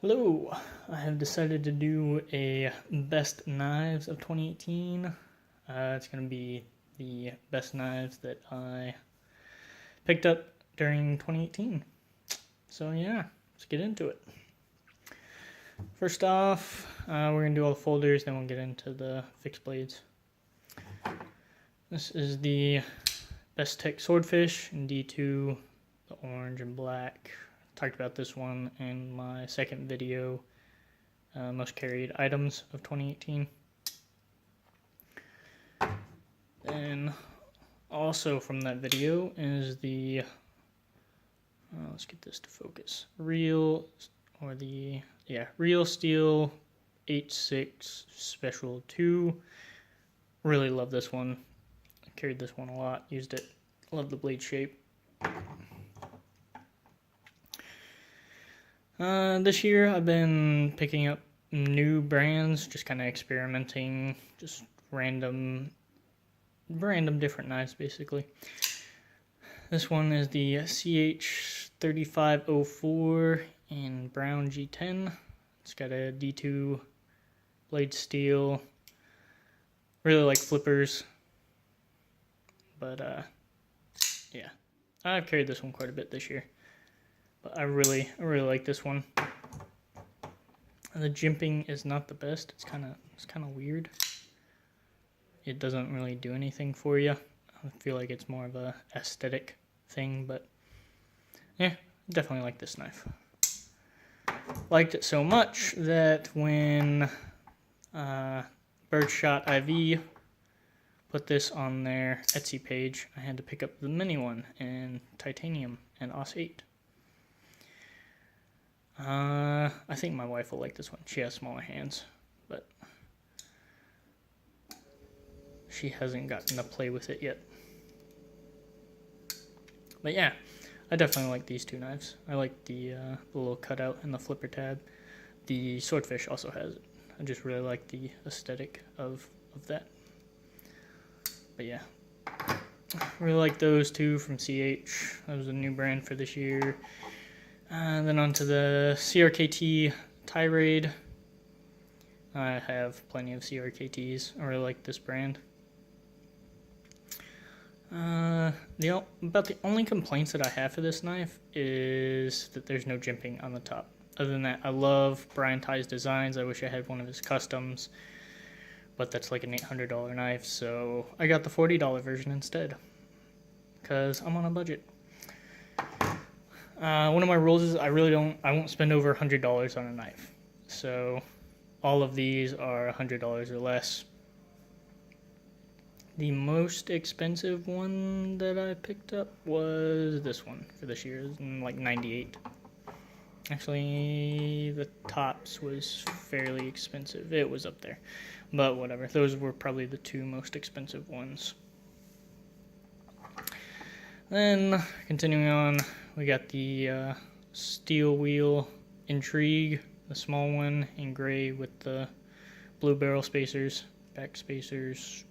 Hello, I have decided to do a best knives of 2018. It's going to be the best knives that I picked up during 2018. So yeah, let's get into it. First off, we're going to do all the folders, then we'll get into the fixed blades. This is the Bestech Swordfish in D2, the orange and black. Talked about this one in my second video, most carried items of 2018. Then also from that video is the let's get this to focus, Real Steel H6 Special 2. Really love this one. I carried this one a lot, used it. Love the blade shape. This year I've been picking up new brands, just kind of experimenting, just random different knives basically. This one is the CH3504 in brown G10. It's got a D2 blade steel. Really like flippers, but yeah, I've carried this one quite a bit this year. But I really like this one. And the jimping is not the best. It's kind of weird. It doesn't really do anything for you. I feel like it's more of a aesthetic thing, but yeah, definitely like this knife. Liked it so much that when Birdshot IV put this on their Etsy page, I had to pick up the mini one in titanium and AUS 8. I think my wife will like this one. She has smaller hands, but she hasn't gotten to play with it yet. But yeah, I definitely like these two knives. I like the little cutout and the flipper tab. The Swordfish also has it. I just really like the aesthetic of that. But yeah, really like those two from CH. That was a new brand for this year. Then onto the CRKT Tirade. I have plenty of CRKTs. I really like this brand. About the only complaints that I have for this knife is that there's no jimping on the top. Other than that, I love Brian Ty's designs. I wish I had one of his customs, but that's like an $800 knife, so I got the $40 version instead, because I'm on a budget. One of my rules is I won't spend over $100 on a knife. So all of these are $100 or less. The most expensive one that I picked up was this one for this year, like $98. Actually, the Tops was fairly expensive. It was up there, but whatever. Those were probably the two most expensive ones. Then continuing on, we got the Steel Wheel Intrigue, the small one in gray with the blue barrel spacers, back spacers,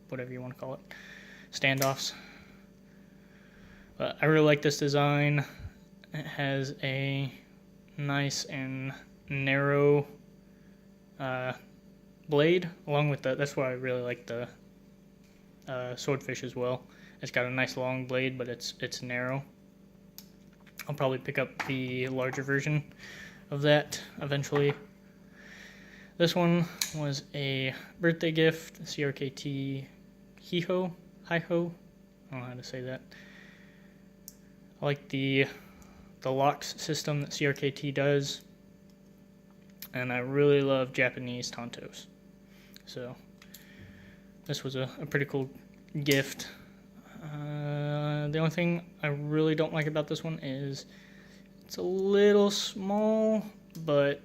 whatever you want to call it, standoffs. But I really like this design. It has a nice and narrow blade, along with that's why I really like the Swordfish as well. It's got a nice long blade, but it's narrow. I'll probably pick up the larger version of that eventually. This one was a birthday gift, CRKT Hi-Ho. I don't know how to say that. I like the locks system that CRKT does, and I really love Japanese tantos. So this was a pretty cool gift. The only thing I really don't like about this one is it's a little small, but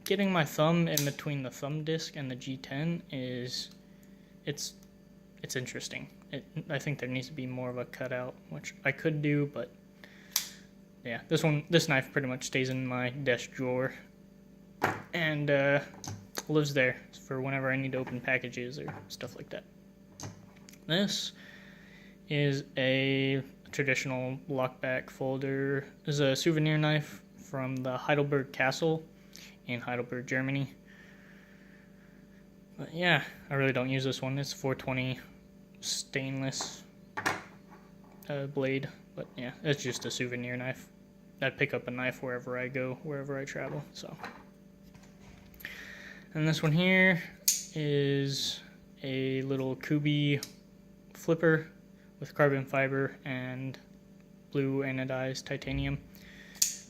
getting my thumb in between the thumb disc and the G10 it's interesting. I think there needs to be more of a cutout, which I could do, but yeah, this knife pretty much stays in my desk drawer and lives there for whenever I need to open packages or stuff like that. This is a traditional lockback folder. This is a souvenir knife from the Heidelberg Castle in Heidelberg, Germany. But yeah, I really don't use this one. It's 420 stainless blade, but yeah, it's just a souvenir knife. I pick up a knife wherever I go, wherever I travel. So, and this one here is a little Kubi flipper with carbon fiber and blue anodized titanium.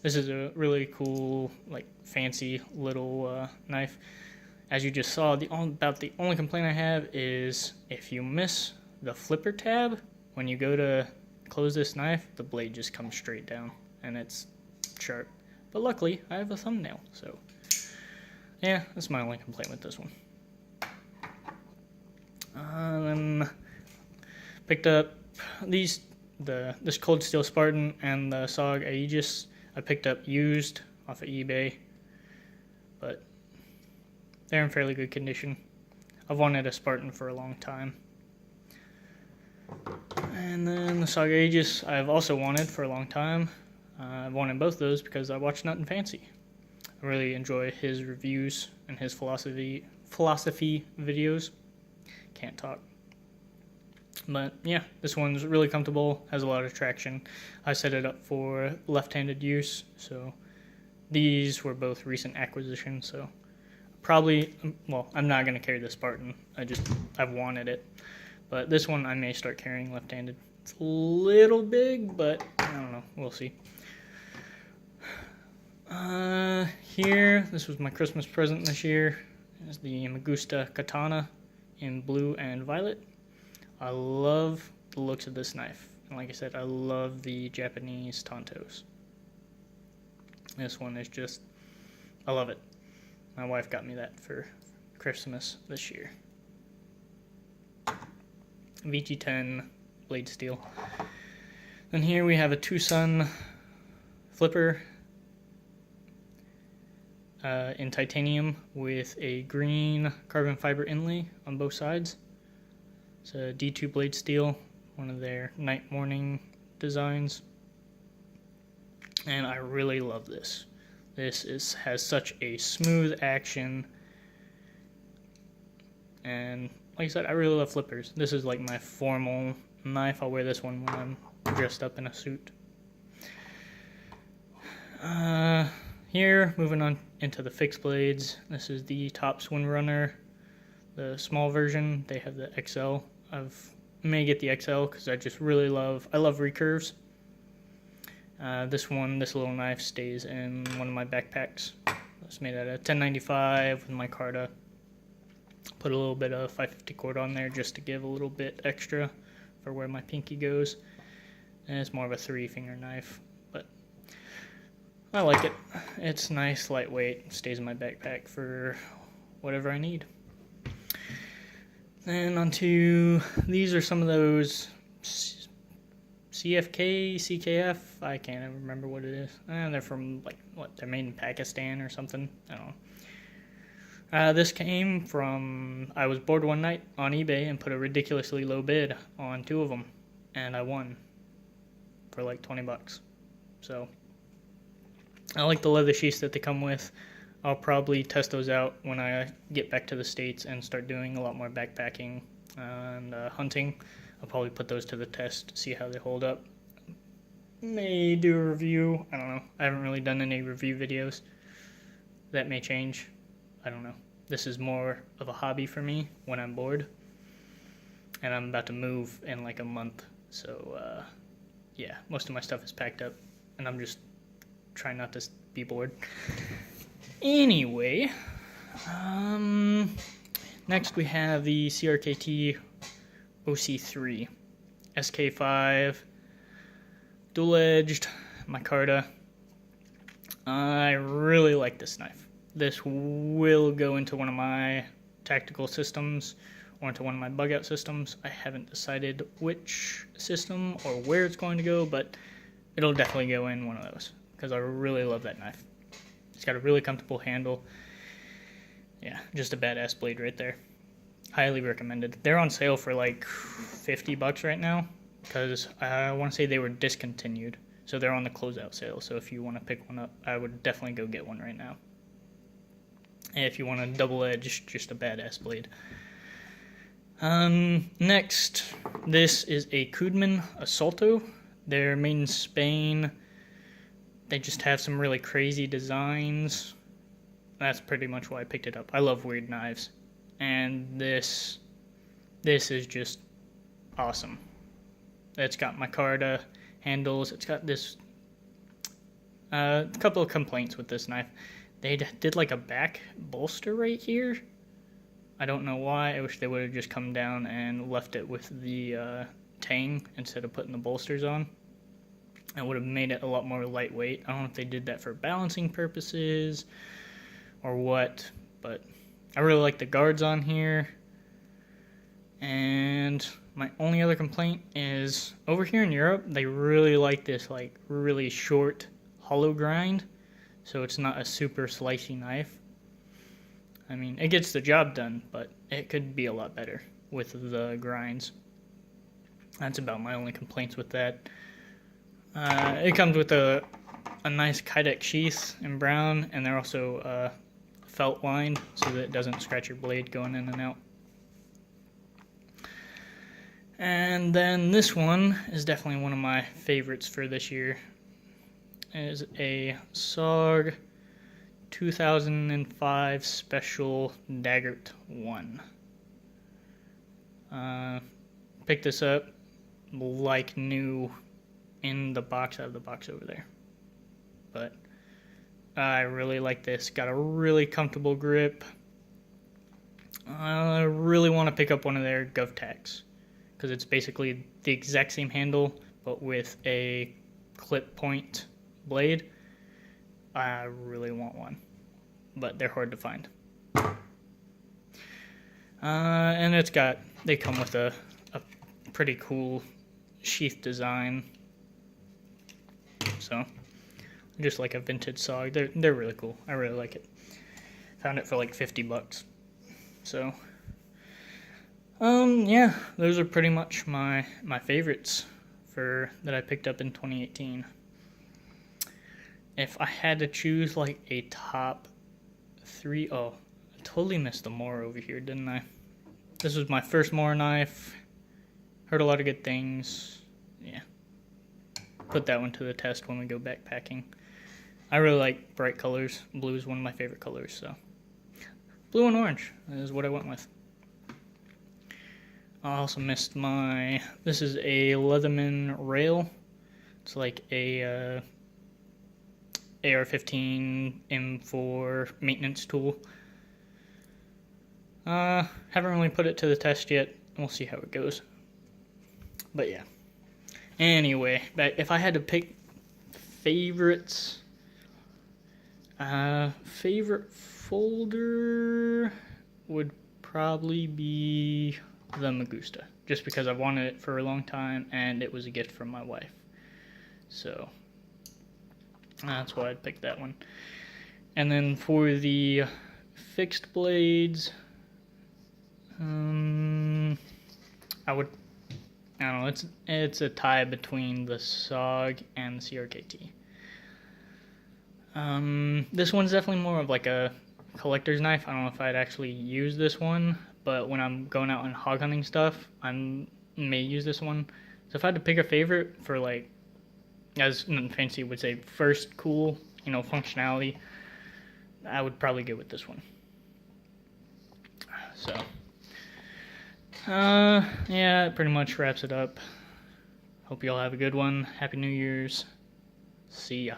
This is a really cool, like, fancy little knife. As you just saw, the only complaint I have is if you miss the flipper tab, when you go to close this knife, the blade just comes straight down, and it's sharp. But luckily, I have a thumbnail, so yeah, that's my only complaint with this one. Then picked up this Cold Steel Spartan and the SOG Aegis. I picked up used off of eBay, but they're in fairly good condition. I've wanted a Spartan for a long time. And then the SOG Aegis I've also wanted for a long time. I've wanted both those because I watch Nothing Fancy. I really enjoy his reviews and his philosophy videos. Can't talk. But yeah, this one's really comfortable, has a lot of traction. I set it up for left-handed use, so these were both recent acquisitions, so probably, well, I'm not going to carry the Spartan. I've wanted it. But this one I may start carrying left-handed. It's a little big, but I don't know. We'll see. Here, this was my Christmas present this year. It's the Magusta Katana in blue and violet. I love the looks of this knife. And like I said, I love the Japanese tantos. This one is just, I love it. My wife got me that for Christmas this year. VG10 blade steel. Then here we have a Tucson flipper in titanium with a green carbon fiber inlay on both sides. It's a D2 blade steel, one of their night morning designs. And I really love this. This has such a smooth action. And like I said, I really love flippers. This is like my formal knife. I'll wear this one when I'm dressed up in a suit. Here, moving on into the fixed blades. This is the Tops Windrunner, the small version. They have the XL. I may get the XL because I love recurves. This little knife stays in one of my backpacks. It's made out of 1095 with micarta. Put a little bit of 550 cord on there just to give a little bit extra for where my pinky goes. And it's more of a 3-finger knife, but I like it. It's nice, lightweight, stays in my backpack for whatever I need. Then onto, these are some of those CFK, CKF, I can't even remember what it is. They're from, they're made in Pakistan or something, I don't know. This came from, I was bored one night on eBay and put a ridiculously low bid on 2 of them, and I won for like $20. So, I like the leather sheaths that they come with. I'll probably test those out when I get back to the States and start doing a lot more backpacking and hunting. I'll probably put those to the test, see how they hold up. May do a review. I don't know. I haven't really done any review videos. That may change. I don't know. This is more of a hobby for me when I'm bored. And I'm about to move in like a month. So, yeah, most of my stuff is packed up. And I'm just trying not to be bored. Anyway, next we have the CRKT OC3 SK5 dual-edged micarta. I really like this knife. This will go into one of my tactical systems or into one of my bug-out systems. I haven't decided which system or where it's going to go, but it'll definitely go in one of those because I really love that knife. It's got a really comfortable handle. Yeah, just a badass blade right there. Highly recommended. They're on sale for like $50 right now because I want to say they were discontinued. So they're on the closeout sale. So if you want to pick one up, I would definitely go get one right now. And if you want a double edge, just a badass blade. Next, this is a Kudman Assalto. They're made in Spain. They just have some really crazy designs. That's pretty much why I picked it up. I love weird knives. And this is just awesome. It's got micarta handles. It's got this couple of complaints with this knife. They did like a back bolster right here. I don't know why. I wish they would have just come down and left it with the tang instead of putting the bolsters on. It would have made it a lot more lightweight. I don't know if they did that for balancing purposes or what, but I really like the guards on here. And my only other complaint is over here in Europe, they really like this like really short hollow grind, so it's not a super slicey knife. I mean, it gets the job done, but it could be a lot better with the grinds. That's about my only complaints with that. It comes with a nice Kydex sheath in brown, and they're also felt lined so that it doesn't scratch your blade going in and out. And then this one is definitely one of my favorites for this year. It is a SOG 2005 Special Daggert 1. Picked this up like new in the box. I have the box over there. But I really like this. Got a really comfortable grip. I really want to pick up one of their GovTacs, because it's basically the exact same handle, but with a clip point blade. I really want one, but they're hard to find. And they come with a pretty cool sheath design. So, just like a vintage SOG. They're really cool. I really like it. Found it for like $50. So, yeah, those are pretty much my favorites that I picked up in 2018. If I had to choose like a top 3, I totally missed the Mora over here, didn't I? This was my first Mora knife. Heard a lot of good things. Yeah. Put that one to the test when we go backpacking. I really like bright colors. Blue is one of my favorite colors, so. Blue and orange is what I went with. I also missed this is a Leatherman rail. It's like a AR-15 M4 maintenance tool. Haven't really put it to the test yet. We'll see how it goes. But yeah. Anyway, if I had to pick favorites, favorite folder would probably be the Magusta, just because I've wanted it for a long time and it was a gift from my wife. So that's why I'd pick that one. And then for the fixed blades, I don't know, it's a tie between the SOG and the CRKT. This one's definitely more of like a collector's knife. I don't know if I'd actually use this one, but when I'm going out on hog hunting stuff, I may use this one. So if I had to pick a favorite for like, as Fancy would say, first cool, functionality, I would probably go with this one. So, yeah, it pretty much wraps it up. Hope you all have a good one. Happy New Year's. See ya.